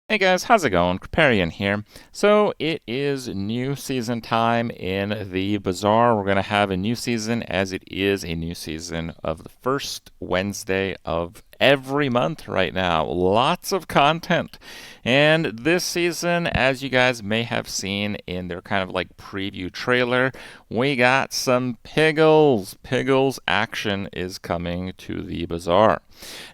Hey guys, how's it going? Kripparrian here. So it is new season time in the Bazaar. We're going to have a new season as it is a new season of the first Wednesday of every month right now. Lots of content. And this season, as you guys may have seen in their kind of like preview trailer, we got some Piggles. Piggles action is coming to the Bazaar.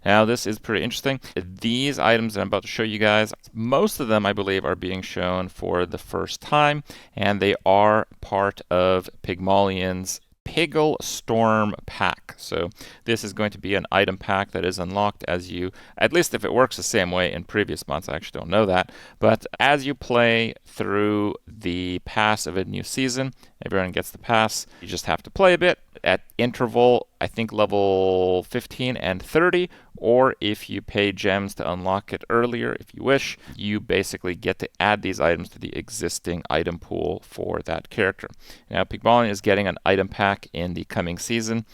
Now, this is pretty interesting. These items that I'm about to show you guys, most of them, I believe, are being shown for the first time, and they are part of Pygmalion's Piggle Storm pack. So this is going to be an item pack that is unlocked as you, at least if it works the same way in previous months, I actually don't know that, but as you play through the pass of a new season, everyone gets the pass. You just have to play a bit at interval, I think level 15 and 30, or if you pay gems to unlock it earlier, if you wish, you basically get to add these items to the existing item pool for that character. Now, Pygmalion is getting an item pack in the coming season,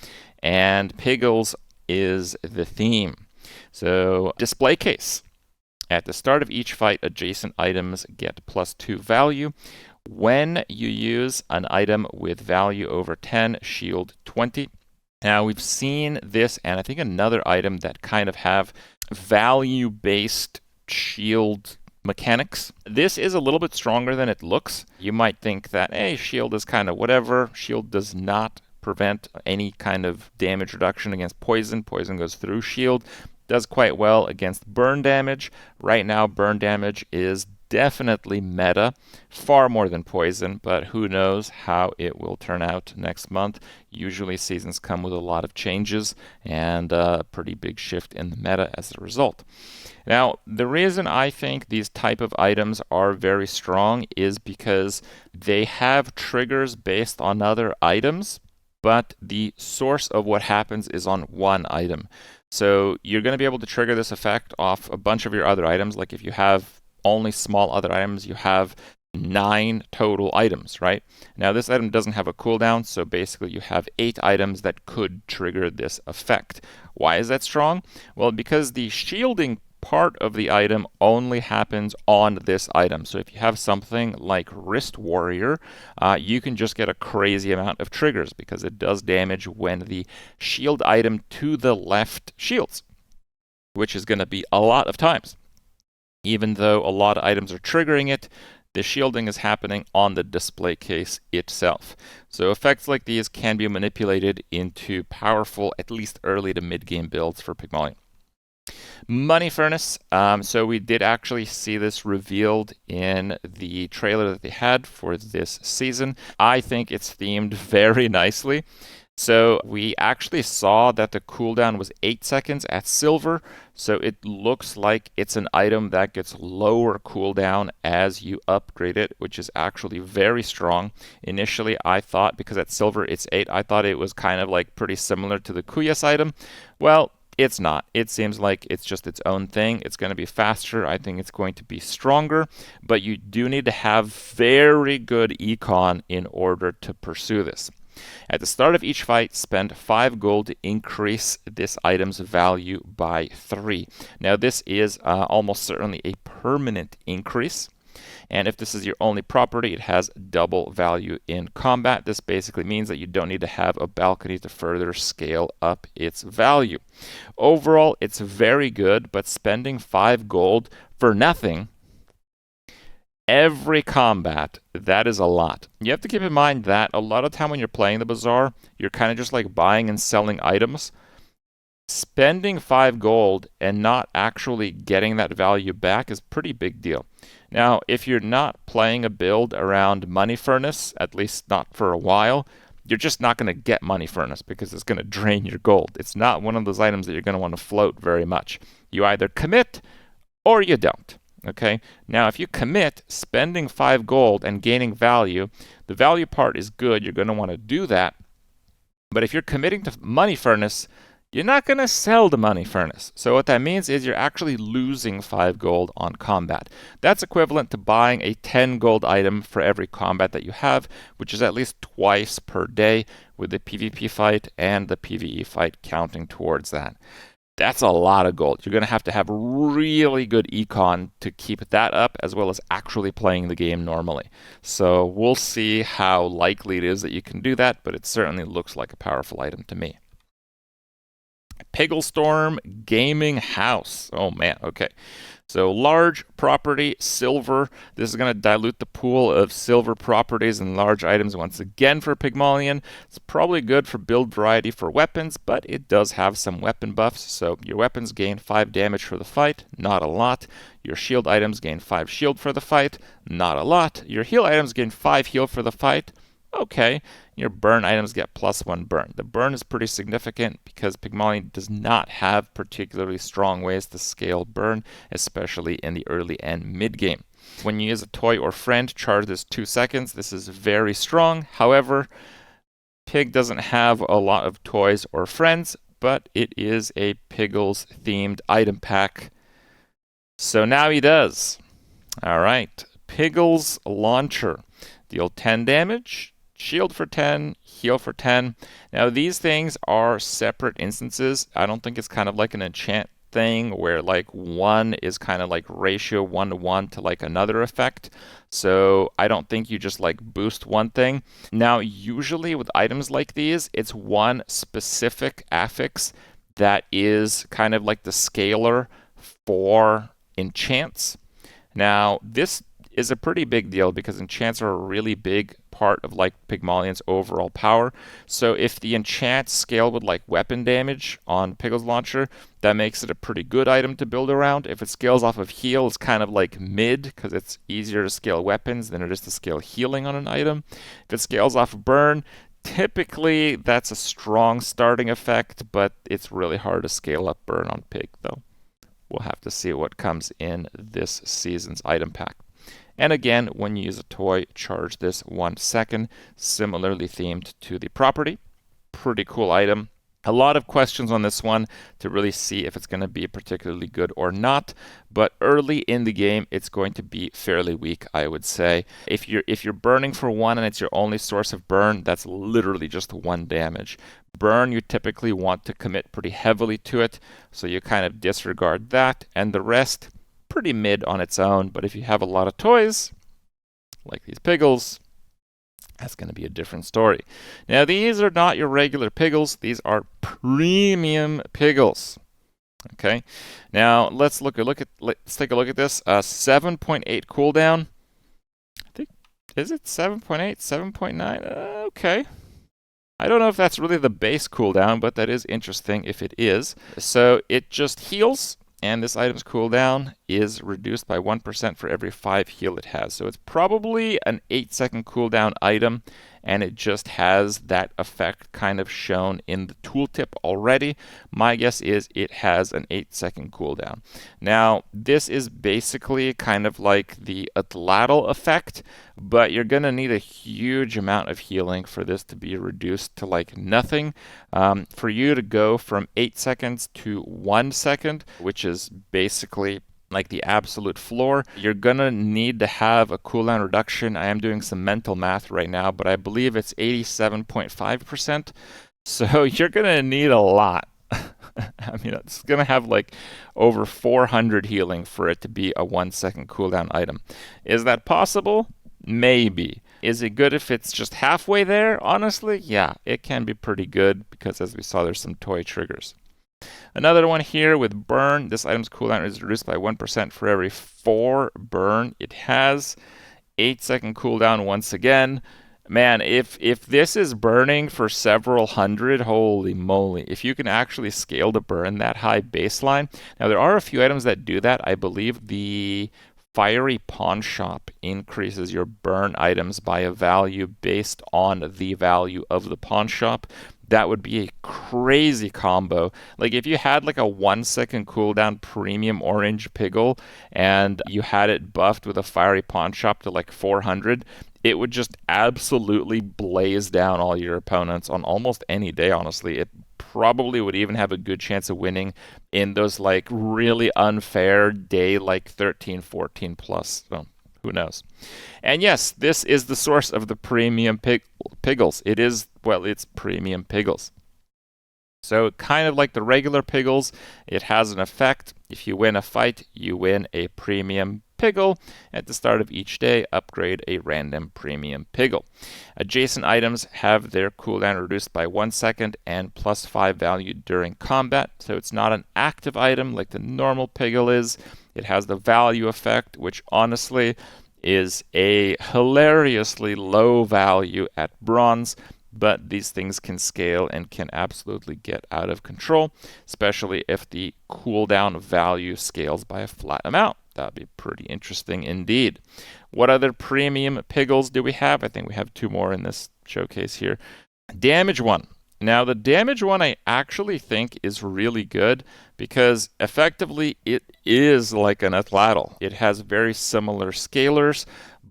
and Piggles is the theme. So, display case. At the start of each fight, adjacent items get +2 value. When you use an item with value over 10, shield 20. Now, we've seen this and I think another item that kind of have value-based shield mechanics. This is a little bit stronger than it looks. You might think that, hey, shield is kind of whatever. Shield does not prevent any kind of damage reduction against poison. Poison goes through shield. Does quite well against burn damage. Right now, burn damage is definitely meta, far more than poison, but who knows how it will turn out next month. Usually seasons come with a lot of changes and a pretty big shift in the meta as a result. Now, the reason I think these type of items are very strong is because they have triggers based on other items, but the source of what happens is on one item. So you're going to be able to trigger this effect off a bunch of your other items. Like if you have only small other items, you have 9 total items, right? Now this item doesn't have a cooldown, so basically you have 8 items that could trigger this effect. Why is that strong? Well, because the shielding part of the item only happens on this item. So if you have something like Wrist Warrior, you can just get a crazy amount of triggers because it does damage when the shield item to the left shields, which is going to be a lot of times. Even though a lot of items are triggering it, the shielding is happening on the display case itself. So effects like these can be manipulated into powerful, at least early to mid-game builds for Pygmalion. Money Furnace. So we did actually see this revealed in the trailer that they had for this season. I think it's themed very nicely. So we actually saw that the cooldown was 8 seconds at silver, so it looks like it's an item that gets lower cooldown as you upgrade it, which is actually very strong. Initially, I thought, because at silver it's 8, I thought it was kind of like pretty similar to the Kuyas item. Well, it's not. It seems like it's just its own thing. It's going to be faster. I think it's going to be stronger, but you do need to have very good econ in order to pursue this. At the start of each fight, spend 5 gold to increase this item's value by 3. Now, this is almost certainly a permanent increase. And if this is your only property, it has double value in combat. This basically means that you don't need to have a balcony to further scale up its value. Overall, it's very good, but spending 5 gold for nothing every combat, that is a lot. You have to keep in mind that a lot of time when you're playing the Bazaar, you're kind of just like buying and selling items. Spending 5 gold and not actually getting that value back is a pretty big deal. Now, if you're not playing a build around Money Furnace, at least not for a while, you're just not going to get Money Furnace because it's going to drain your gold. It's not one of those items that you're going to want to float very much. You either commit or you don't. Okay, now if you commit spending 5 gold and gaining value, the value part is good. You're going to want to do that. But if you're committing to Money Furnace, you're not going to sell the Money Furnace. So what that means is you're actually losing 5 gold on combat. That's equivalent to buying a 10 gold item for every combat that you have, which is at least twice per day, with the PvP fight and the PvE fight counting towards that. That's a lot of gold. You're going to have really good econ to keep that up, as well as actually playing the game normally. So we'll see how likely it is that you can do that, but it certainly looks like a powerful item to me. Pigglestorm Gaming House. Oh man, okay. So large property, silver. This is going to dilute the pool of silver properties and large items once again for Pygmalion. It's probably good for build variety for weapons, but it does have some weapon buffs. So your weapons gain 5 damage for the fight, not a lot. Your shield items gain 5 shield for the fight, not a lot. Your heal items gain 5 heal for the fight. Okay, your burn items get +1 burn. The burn is pretty significant because Pygmalion does not have particularly strong ways to scale burn, especially in the early and mid game. When you use a toy or friend, charge this 2 seconds. This is very strong. However, Pig doesn't have a lot of toys or friends, but it is a Piggles themed item pack. So now he does. All right, Piggles Launcher. Deal 10 damage. Shield for 10, heal for 10. Now these things are separate instances. I don't think it's kind of like an enchant thing where like one is kind of like ratio 1-to-1 to like another effect. So I don't think you just like boost one thing. Now usually with items like these, it's one specific affix that is kind of like the scaler for enchants. Now this is a pretty big deal because enchants are a really big part of like Pygmalion's overall power. So if the enchants scale with like weapon damage on Piggles Launcher, that makes it a pretty good item to build around. If it scales off of heal, it's kind of like mid because it's easier to scale weapons than it is to scale healing on an item. If it scales off of burn, typically that's a strong starting effect, but it's really hard to scale up burn on Pig though. We'll have to see what comes in this season's item pack. And again, when you use a toy, charge this 1 second, similarly themed to the property. Pretty cool item. A lot of questions on this one to really see if it's going to be particularly good or not, but early in the game it's going to be fairly weak, I would say. If you're burning for 1 and it's your only source of burn, that's literally just 1 damage. Burn, you typically want to commit pretty heavily to it, so you kind of disregard that, and the rest pretty mid on its own. But if you have a lot of toys like these Piggles, that's going to be a different story. Now these are not your regular Piggles, these are premium Piggles. Okay, now let's take a look at this. 7.8 cooldown. I think, is it 7.8, 7.9? Okay, I don't know if that's really the base cooldown, but that is interesting if it is. So it just heals, and this item's cooldown is reduced by 1% for every 5 heal it has. So it's probably an 8-second cooldown item, and it just has that effect kind of shown in the tooltip already. My guess is it has an 8-second cooldown. Now, this is basically kind of like the Atlatl effect, but you're going to need a huge amount of healing for this to be reduced to like nothing. For you to go from 8 seconds to 1 second, which is basically like the absolute floor, you're gonna need to have a cooldown reduction. I am doing some mental math right now, but I believe it's 87.5%. So you're gonna need a lot. I mean, it's gonna have like over 400 healing for it to be a 1-second cooldown item. Is that possible? Maybe. Is it good if it's just halfway there? Honestly, yeah, it can be pretty good because as we saw, there's some toy triggers. Another one here with burn. This item's cooldown is reduced by 1% for every 4 burn it has. 8-second cooldown once again. Man, if this is burning for several hundred, holy moly. If you can actually scale to burn that high baseline. Now, there are a few items that do that. I believe the Fiery Pawn Shop increases your burn items by a value based on the value of the pawn shop. That would be a crazy combo. Like if you had like a 1-second cooldown premium orange Piggle and you had it buffed with a Fiery Pawn Shop to like 400, it would just absolutely blaze down all your opponents on almost any day, honestly. It probably would even have a good chance of winning in those like really unfair day like 13, 14 plus. So who knows? And yes, this is the source of the premium Piggles. It is, well, it's premium Piggles. So kind of like the regular Piggles, it has an effect. If you win a fight, you win a premium Piggle. At the start of each day, upgrade a random premium Piggle. Adjacent items have their cooldown reduced by 1 second and +5 value during combat. So it's not an active item like the normal Piggle is. It has the value effect, which honestly is a hilariously low value at bronze. But these things can scale and can absolutely get out of control, especially if the cooldown value scales by a flat amount. That'd be pretty interesting indeed. What other premium Piggles do we have? I think we have 2 more in this showcase here. Damage one. Now, the damage one I actually think is really good because effectively it is like an Atlatl. It has very similar scalars,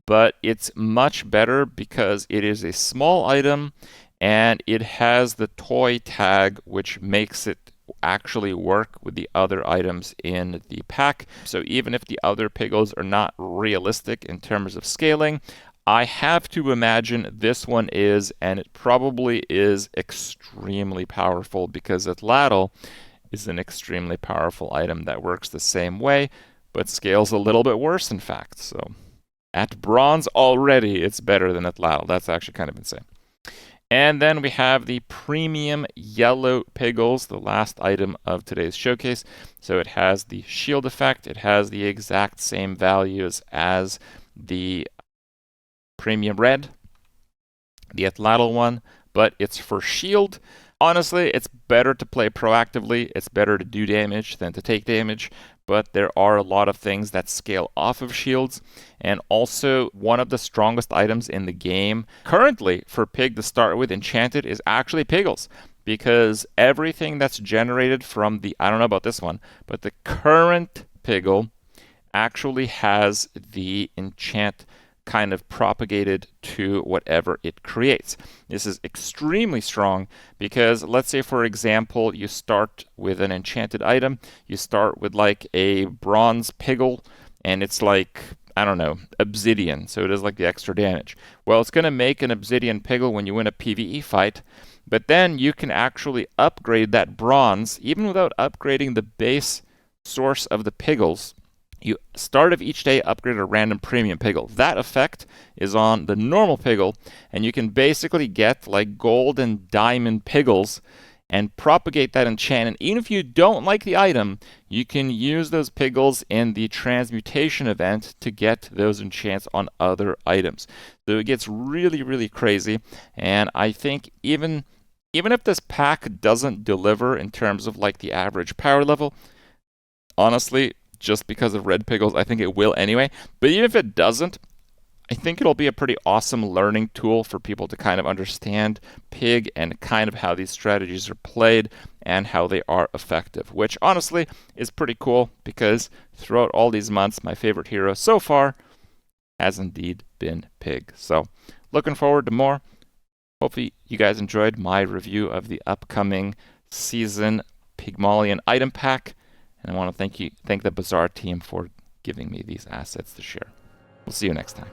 but it's much better because it is a small item and it has the toy tag, which makes it actually work with the other items in the pack. So even if the other Piggles are not realistic in terms of scaling, I have to imagine this one is, and it probably is extremely powerful because Atlatl is an extremely powerful item that works the same way, but scales a little bit worse, in fact. So at bronze already, it's better than Atlatl. That's actually kind of insane. And then we have the premium yellow Piggles, the last item of today's showcase. So it has the shield effect. It has the exact same values as the premium red, the Atlatl one, but it's for shield. Honestly, it's better to play proactively. It's better to do damage than to take damage, but there are a lot of things that scale off of shields. And also, one of the strongest items in the game currently for Pig to start with Enchanted is actually Piggles, because everything that's generated from the, I don't know about this one, but the current Piggle actually has the enchant kind of propagated to whatever it creates. This is extremely strong because let's say, for example, you start with an enchanted item. You start with like a bronze Piggle and it's like, I don't know, obsidian. So it is like the extra damage. Well, it's going to make an obsidian Piggle when you win a PvE fight, but then you can actually upgrade that bronze even without upgrading the base source of the Piggles. You start of each day upgrade a random premium Piggle. That effect is on the normal Piggle, and you can basically get like gold and diamond Piggles and propagate that enchant. And even if you don't like the item, you can use those Piggles in the transmutation event to get those enchants on other items. So it gets really, really crazy. And I think even if this pack doesn't deliver in terms of like the average power level, honestly, just because of red Piggles, I think it will anyway. But even if it doesn't, I think it'll be a pretty awesome learning tool for people to kind of understand Pig and kind of how these strategies are played and how they are effective, which honestly is pretty cool because throughout all these months, my favorite hero so far has indeed been Pig. So looking forward to more. Hopefully you guys enjoyed my review of the upcoming season Pygmalion item pack. And I want to thank the Bazaar team for giving me these assets to share. We'll see you next time.